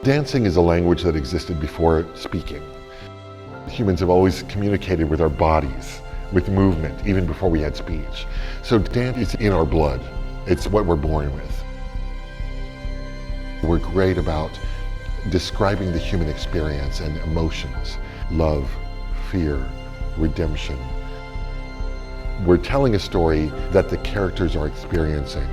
Dancing is a language that existed before speaking. Humans have always communicated with our bodies, with movement, even before we had speech. So dance is in our blood. It's what we're born with. We're great about describing the human experience and emotions, love, fear, redemption. We're telling a story that the characters are experiencing.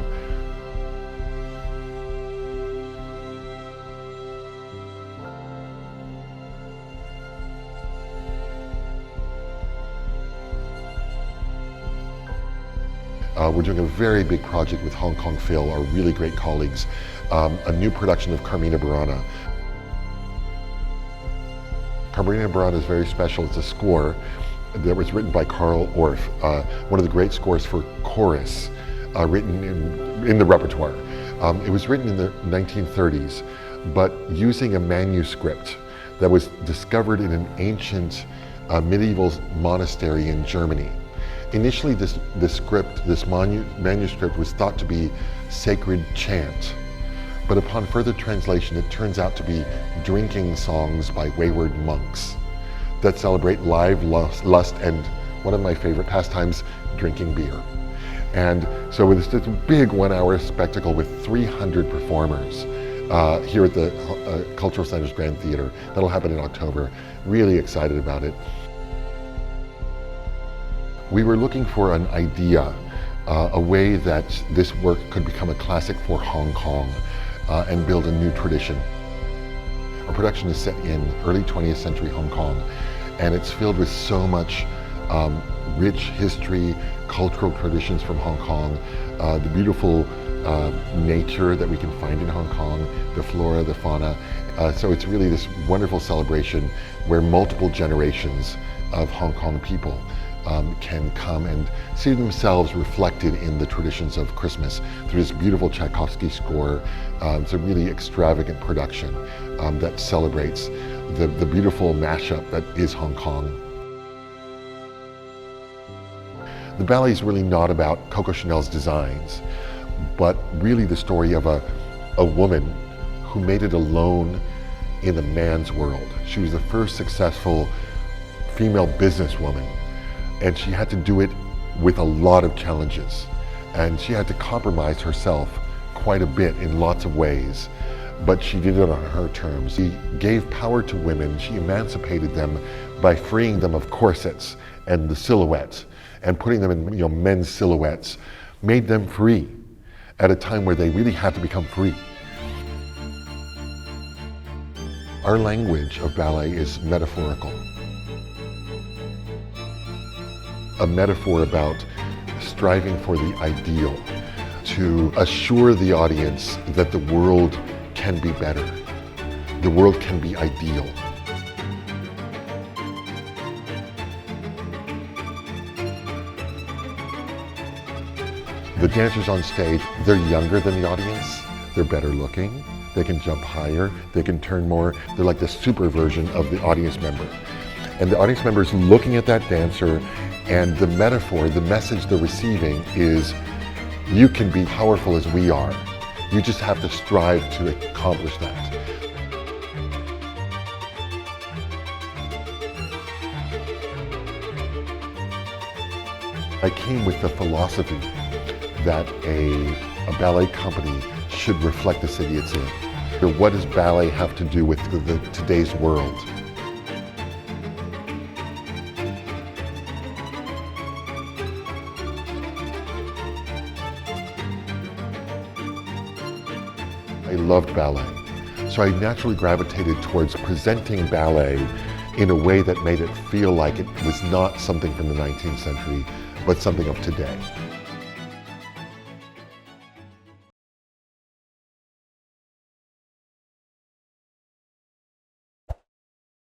We're doing a very big project with Hong Kong Phil, our really great colleagues, a new production of Carmina Burana. Carmina Burana is very special. It's a score that was written by Carl Orff, one of the great scores for chorus written in the repertoire. It was written in the 1930s, but using a manuscript that was discovered in an ancient medieval monastery in Germany. Initially, this manuscript was thought to be sacred chant, but upon further translation, it turns out to be drinking songs by wayward monks that celebrate live lust and one of my favorite pastimes, drinking beer. And so it's this big 1 hour spectacle with 300 performers here at the Cultural Center's Grand Theater. That'll happen in October. Really excited about it. We were looking for an idea, a way that this work could become a classic for Hong Kong and build a new tradition. Our production is set in early 20th century Hong Kong, and it's filled with so much rich history, cultural traditions from Hong Kong, the beautiful nature that we can find in Hong Kong, the flora, the fauna. So it's really this wonderful celebration where multiple generations of Hong Kong people can come and see themselves reflected in the traditions of Christmas through this beautiful Tchaikovsky score. It's a really extravagant production that celebrates the beautiful mashup that is Hong Kong. The ballet is really not about Coco Chanel's designs, but really the story of a woman who made it alone in a man's world. She was the first successful female businesswoman, and she had to do it with a lot of challenges. And she had to compromise herself quite a bit in lots of ways, but she did it on her terms. She gave power to women, she emancipated them by freeing them of corsets and the silhouettes, and putting them in men's silhouettes, made them free at a time where they really had to become free. Our language of ballet is metaphorical. A metaphor about striving for the ideal, to assure the audience that the world can be better, the world can be ideal. The dancers on stage, they're younger than the audience, they're better looking, they can jump higher, they can turn more, they're like the super version of the audience member. And the audience member is looking at that dancer, and the metaphor, the message they're receiving is, you can be powerful as we are. You just have to strive to accomplish that. I came with the philosophy that a ballet company should reflect the city it's in. So what does ballet have to do with today's world? I loved ballet, so I naturally gravitated towards presenting ballet in a way that made it feel like it was not something from the 19th century, but something of today.